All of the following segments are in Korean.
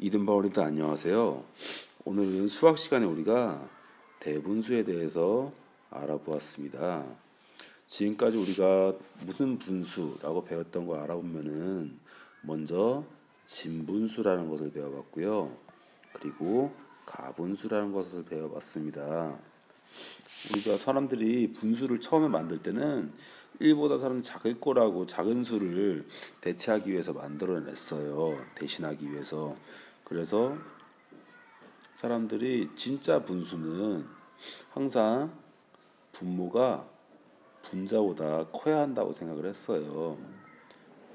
이든바울이들 안녕하세요. 오늘은 수학 시간에 우리가 대분수에 대해서 알아보았습니다. 지금까지 우리가 무슨 분수라고 배웠던 거 알아보면은 먼저 진분수라는 것을 배워봤고요. 그리고 가분수라는 것을 배워봤습니다. 우리가 사람들이 분수를 처음에 만들 때는 1보다 사람 작을 거라고 작은 수를 대체하기 위해서 만들어냈어요. 대신하기 위해서. 그래서 사람들이 진짜 분수는 항상 분모가 분자보다 커야 한다고 생각을 했어요.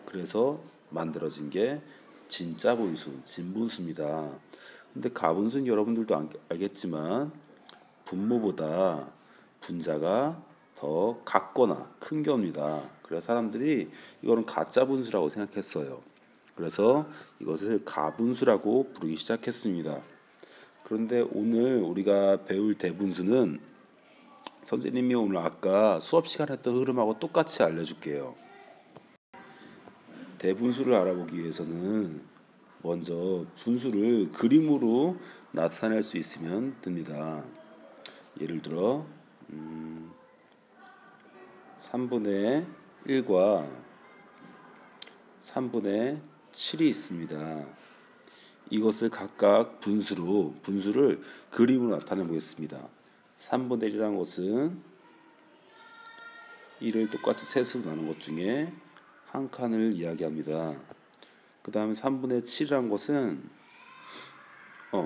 그래서 만들어진 게 진짜 분수, 진분수입니다. 근데 가분수는 여러분들도 알겠지만 분모보다 분자가 더 같거나 큰 경우입니다. 그래서 사람들이 이거는 가짜 분수라고 생각했어요. 그래서 이것을 가분수라고 부르기 시작했습니다. 그런데 오늘 우리가 배울 대분수는 선생님이 오늘 아까 수업 시간 했던 흐름하고 똑같이 알려줄게요. 대분수를 알아보기 위해서는 먼저 분수를 그림으로 나타낼 수 있으면 됩니다. 예를 들어 3분의 1과 3분의 7이 있습니다. 이것을 각각 분수를 그림으로 나타내 보겠습니다. 3분의 1이라는 것은 1을 똑같이 셋으로 나눈 것 중에 한 칸을 이야기합니다. 그 다음에 3분의 7이라는 것은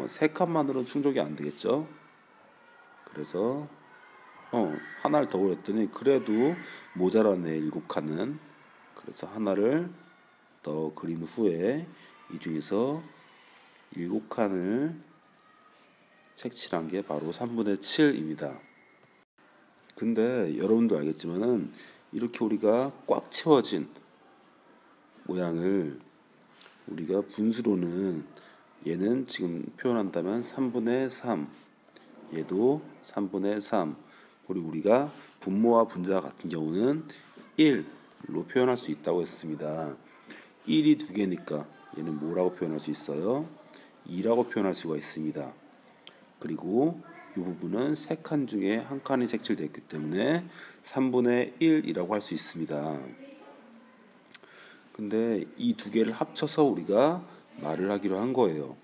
세 칸만으로는 충족이 안 되겠죠. 그래서 하나를 더 그렸더니 그래도 모자라네 7칸은. 그래서 하나를 더 그린 후에 이 중에서 7칸을 색칠한 게 바로 3분의 7입니다. 근데 여러분도 알겠지만은 이렇게 우리가 꽉 채워진 모양을 우리가 분수로는 얘는 지금 표현한다면 3분의 3, 얘도 3분의 3, 그리고 우리가 분모와 분자 같은 경우는 1로 표현할 수 있다고 했습니다. 1이 두 개니까 얘는 뭐라고 표현할 수 있어요? 2라고 표현할 수가 있습니다. 그리고 이 부분은 세 칸 중에 한 칸이 색칠됐기 때문에 3분의 1이라고 할 수 있습니다. 근데 이 두 개를 합쳐서 우리가 말을 하기로 한 거예요.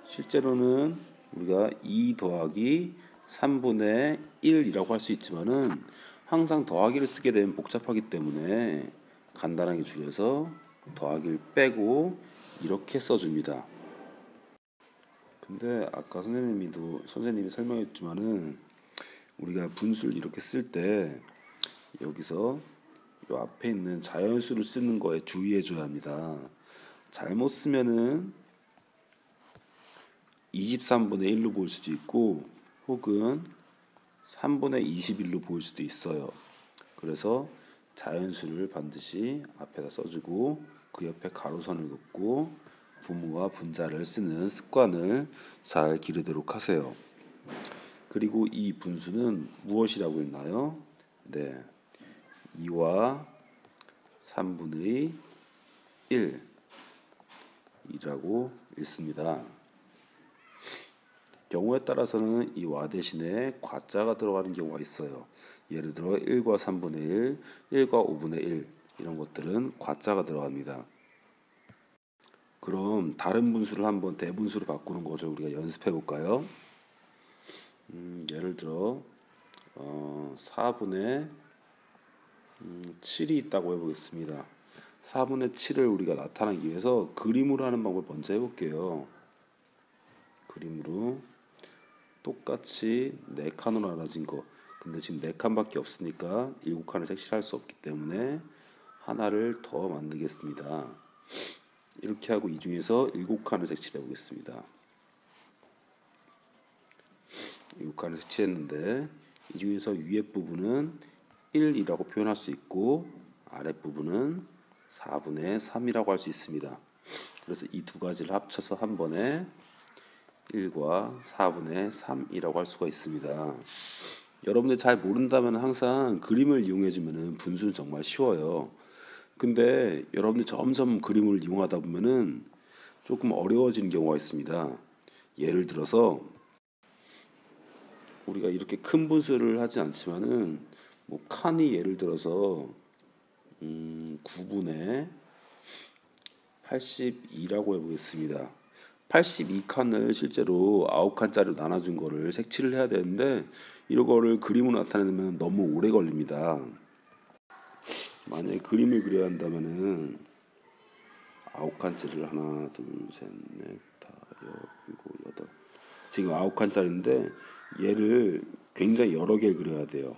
실제로는 우리가 2 더하기 3분의 1이라고 할 수 있지만은 항상 더하기를 쓰게 되면 복잡하기 때문에 간단하게 줄여서 더하기를 빼고 이렇게 써줍니다. 근데 아까 선생님이 설명했지만은 우리가 분수를 이렇게 쓸 때 여기서 요 앞에 있는 자연수를 쓰는 거에 주의해 줘야 합니다. 잘못 쓰면은 23분의 1로 보일 수도 있고 혹은 3분의 21로 보일 수도 있어요. 그래서 자연수를 반드시 앞에다 써주고 그 옆에 가로선을 긋고 분모와 분자를 쓰는 습관을 잘 기르도록 하세요. 그리고 이 분수는 무엇이라고 했나요? 네, 2와 3분의 1이라고 읽습니다. 경우에 따라서는 이 와 대신에 과자가 들어가는 경우가 있어요. 예를 들어 1과 3분의 1, 1과 5분의 1 이런 것들은 과자가 들어갑니다. 그럼 다른 분수를 한번 대분수로 바꾸는 것을 우리가 연습해 볼까요? 예를 들어 4분의 7이 있다고 해보겠습니다. 4분의 7을 우리가 나타내기 위해서 그림으로 하는 방법을 먼저 해볼게요. 그림으로 똑같이 4칸으로 나눠진 거. 근데 지금 4칸밖에 없으니까 7칸을 색칠할 수 없기 때문에 하나를 더 만들겠습니다. 이렇게 하고 이 중에서 7칸을 색칠해 보겠습니다. 7칸을 색칠했는데 이 중에서 위에 부분은 1이라고 표현할 수 있고 아랫 부분은 4분의 3이라고 할 수 있습니다. 그래서 이 두 가지를 합쳐서 한 번에 1과 4분의 3이라고 할 수가 있습니다. 여러분들 잘 모른다면 항상 그림을 이용해 주면은 분수는 정말 쉬워요. 근데 여러분들 점점 그림을 이용하다 보면은 조금 어려워지는 경우가 있습니다. 예를 들어서 우리가 이렇게 큰 분수를 하지 않지만은 뭐 칸이 예를 들어서 9분의 82라고 해보겠습니다. 82칸을 실제로 9칸짜리로 나눠준 거를 색칠을 해야 되는데 이런 거를 그림으로 나타내면 너무 오래 걸립니다. 만약에 그림을 그려야 한다면은 9칸짜리를 하나, 둘, 셋, 넷, 다섯, 일곱, 여덟. 지금 9칸짜리인데 얘를 굉장히 여러 개 그려야 돼요.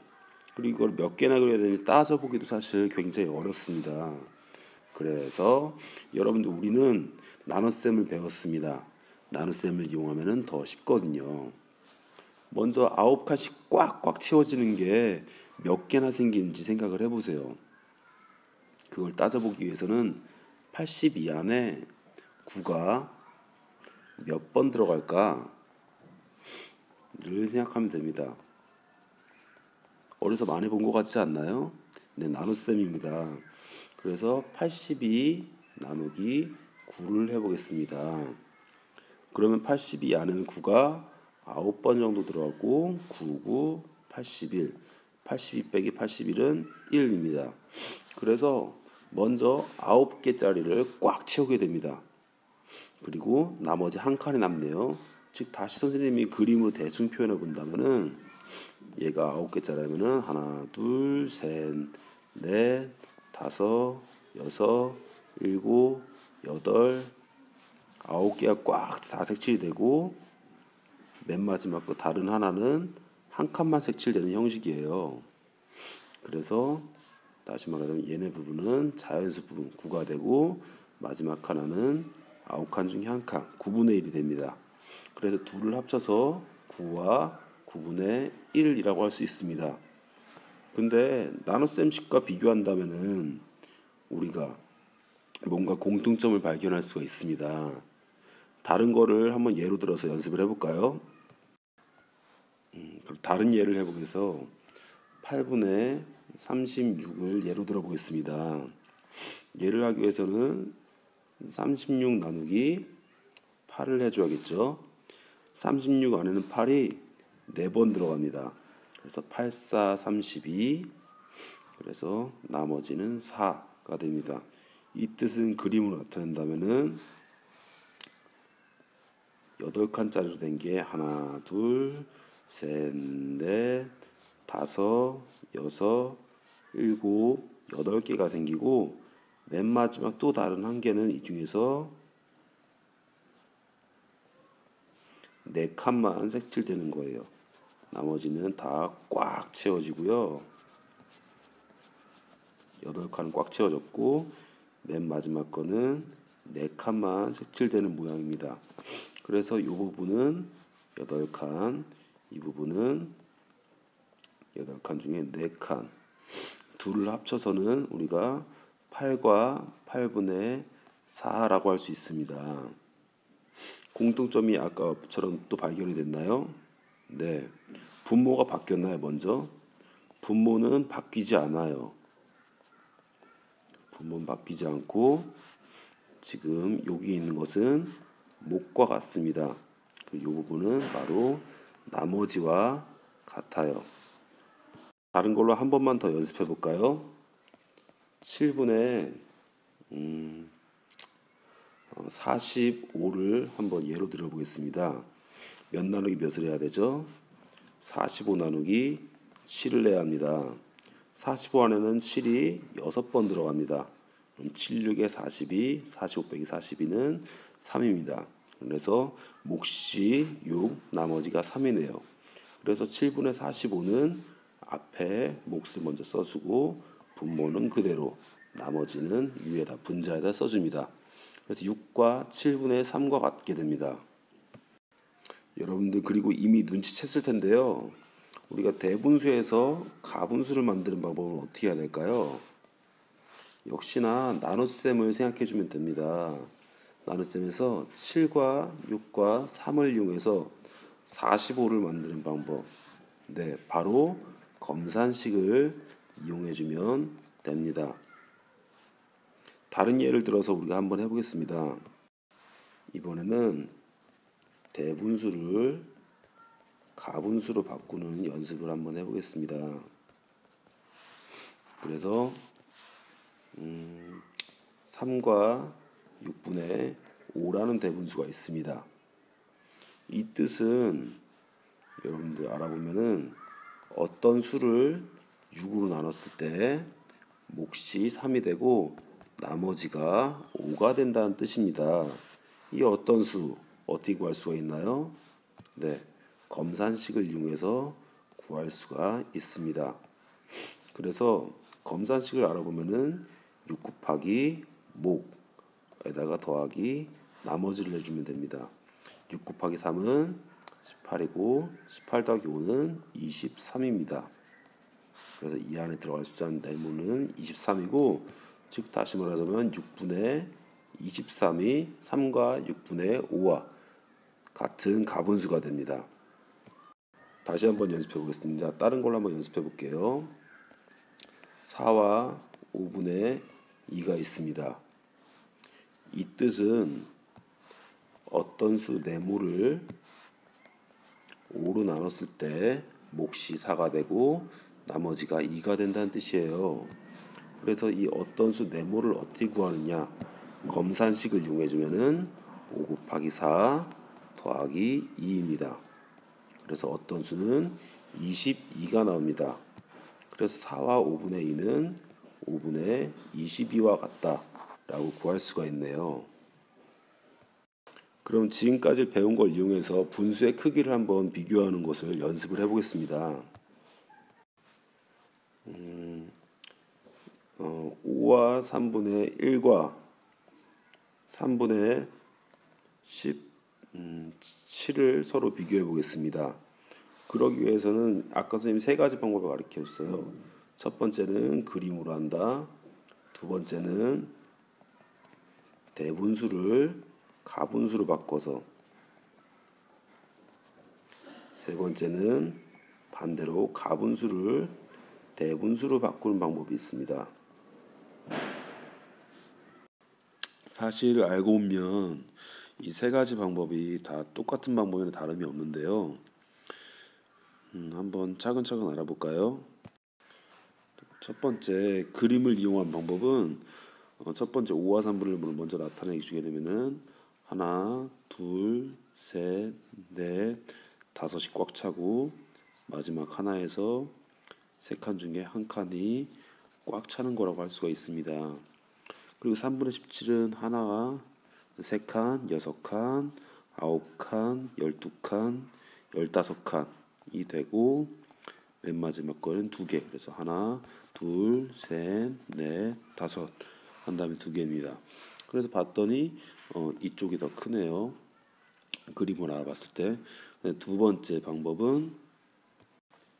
그리고 이걸 몇 개나 그려야 되는지 따져보기도 사실 굉장히 어렵습니다. 그래서 여러분들 우리는 나눗셈을 배웠습니다. 나눗셈을 이용하면 더 쉽거든요. 먼저 9칸씩 꽉꽉 채워지는 게 몇 개나 생기는지 생각을 해보세요. 그걸 따져보기 위해서는 82 안에 9가 몇 번 들어갈까 를 생각하면 됩니다. 어디서 많이 본 것 같지 않나요? 네, 나눗셈입니다. 그래서 82 나누기 9를 해보겠습니다. 그러면 82 안에는 9가 9번 정도 들어가고 9, 9, 81. 82 빼기 81은 1입니다. 그래서 먼저 9개짜리를 꽉 채우게 됩니다. 그리고 나머지 한 칸이 남네요. 즉 다시 선생님이 그림으로 대충 표현해 본다면은 얘가 9개짜리면은 하나, 둘, 셋, 넷, 다섯, 여섯, 일곱, 여덟, 9개가 꽉 다 색칠이 되고 맨 마지막 거 다른 하나는 한 칸만 색칠되는 형식이에요. 그래서 다시 말하자면 얘네 부분은 자연수 부분 9가 되고 마지막 하나는 9칸 중에 한 칸 9분의 1이 됩니다. 그래서 둘을 합쳐서 9와 9분의 1이라고 할 수 있습니다. 근데 나눗셈식과 비교한다면은 우리가 뭔가 공통점을 발견할 수가 있습니다. 다른 거를 한번 예로 들어서 연습을 해볼까요? 다른 예를 해보겠어. 8분의 36을 예로 들어보겠습니다. 예를 하기 위해서는 36 나누기 8을 해줘야겠죠. 36 안에는 8이 4번 들어갑니다. 그래서 8, 4, 32. 그래서 나머지는 4가 됩니다. 이 뜻은 그림으로 나타낸다면은 8칸짜리로 된 게 하나, 둘, 셋, 넷, 다섯, 여섯, 일곱, 8개가 생기고 맨 마지막 또 다른 한 개는 이 중에서 4칸만 색칠되는 거예요. 나머지는 다 꽉 채워지고요. 8칸은 꽉 채워졌고 맨 마지막 거는 4칸만 색칠되는 모양입니다. 그래서 이 부분은 8칸, 이 부분은 8칸 중에 4칸. 둘을 합쳐서는 우리가 8과 8분의 4라고 할 수 있습니다. 공통점이 아까처럼 또 발견이 됐나요? 네. 분모가 바뀌었나요, 먼저? 분모는 바뀌지 않아요. 분모는 바뀌지 않고 지금 여기 있는 것은 목과 같습니다. 이 부분은 바로 나머지와 같아요. 다른 걸로 한 번만 더 연습해 볼까요? 7분의 45를 한번 예로 들어 보겠습니다. 몇 나누기 몇을 해야 되죠? 45 나누기 7을 내야 합니다. 45 안에는 7이 6번 들어갑니다. 그럼 7, 6에 42, 45 빼기 42는 3입니다. 그래서 몫이 6, 나머지가 3이네요. 그래서 7분의 45는 앞에 몫을 먼저 써주고 분모는 그대로 나머지는 위에다 분자에다 써줍니다. 그래서 6과 7분의 3과 같게 됩니다. 여러분들 그리고 이미 눈치챘을 텐데요. 우리가 대분수에서 가분수를 만드는 방법은 어떻게 해야 될까요? 역시나 나눗셈을 생각해 주면 됩니다. 나눗셈에서 7과 6과 3을 이용해서 45를 만드는 방법. 네, 바로 검산식을 이용해 주면 됩니다. 다른 예를 들어서 우리가 한번 해보겠습니다. 이번에는 대분수를 가분수로 바꾸는 연습을 한번 해보겠습니다. 그래서 3과 6분의 5라는 대분수가 있습니다. 이 뜻은 여러분들 알아보면은 어떤 수를 6으로 나눴을 때 몫이 3이 되고 나머지가 5가 된다는 뜻입니다. 이 어떤 수 어떻게 구할 수가 있나요? 네, 검산식을 이용해서 구할 수가 있습니다. 그래서 검산식을 알아보면은 6 곱하기 목에다가 더하기 나머지를 해주면 됩니다. 6 곱하기 3은 18이고 18 더하기 5는 23입니다. 그래서 이 안에 들어갈 숫자는 네모는 23이고 즉 다시 말하자면 6분의 23이 3과 6분의 5와 같은 가분수가 됩니다. 다시 한번 연습해 보겠습니다. 다른 걸로 한번 연습해 볼게요. 4와 5분의 2가 있습니다. 이 뜻은 어떤 수 네모를 5로 나눴을 때 몫이 4가 되고 나머지가 2가 된다는 뜻이에요. 그래서 이 어떤 수 네모를 어떻게 구하느냐? 검산식을 이용해 주면은 5 곱하기 4 더하기 2입니다. 그래서 어떤 수는 22가 나옵니다. 그래서 4와 5분의 2는 5분의 22와 같다라고 구할 수가 있네요. 그럼 지금까지 배운 걸 이용해서 분수의 크기를 한번 비교하는 것을 연습을 해보겠습니다. 5와 3분의 1과 3분의 7을 서로 비교해 보겠습니다. 그러기 위해서는 아까 선생님 세 가지 방법을 가르쳤어요. 첫 번째는 그림으로 한다. 두 번째는 대분수를 가분수로 바꿔서, 세 번째는 반대로 가분수를 대분수로 바꾸는 방법이 있습니다. 사실 알고 보면 이 세 가지 방법이 다 똑같은 방법에는 다름이 없는데요. 한번 차근차근 알아볼까요? 첫 번째 그림을 이용한 방법은 첫 번째 5와 3분의 1을 먼저 나타내게 주게 되면은 하나, 둘, 셋, 넷, 다섯이 꽉 차고 마지막 하나에서 세 칸 중에 한 칸이 꽉 차는 거라고 할 수가 있습니다. 그리고 3분의 17은 하나가 3칸, 6칸, 9칸, 12칸, 15칸이 되고 맨 마지막 거는 2개. 그래서 하나, 둘, 셋, 넷, 다섯 한 다음에 2개입니다. 그래서 봤더니 이쪽이 더 크네요. 그림을 알아봤을 때. 두 번째 방법은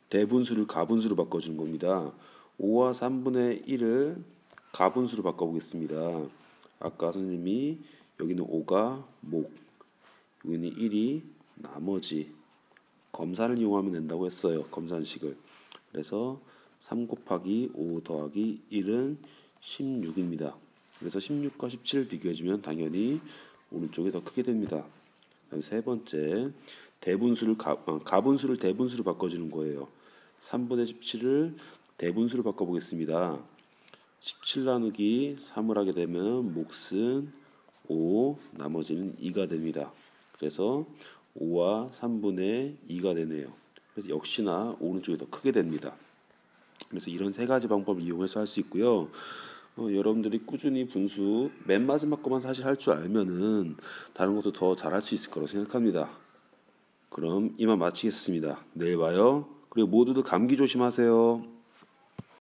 대분수를 가분수로 바꿔주는 겁니다. 5와 3분의 1을 가분수로 바꿔보겠습니다. 아까 선생님이 여기는 5가 목, 여기는 1이 나머지, 검산을 이용하면 된다고 했어요. 검산식을. 그래서 3 곱하기 5 더하기 1은 16입니다. 그래서 16과 17을 비교해주면 당연히 오른쪽이 더 크게 됩니다. 그다음 세 번째, 대분수를 가분수를 대분수로 바꿔주는 거예요. 3분의 17을 대분수로 바꿔보겠습니다. 17 나누기 3을 하게 되면 몫은 5, 나머지는 2가 됩니다. 그래서 5와 3분의 2가 되네요. 그래서 역시나 오른쪽이 더 크게 됩니다. 그래서 이런 세 가지 방법을 이용해서 할 수 있고요. 여러분들이 꾸준히 분수 맨 마지막 것만 사실 할 줄 알면은 다른 것도 더 잘할 수 있을 거라고 생각합니다. 그럼 이만 마치겠습니다. 내일 봐요. 그리고 모두들 감기 조심하세요.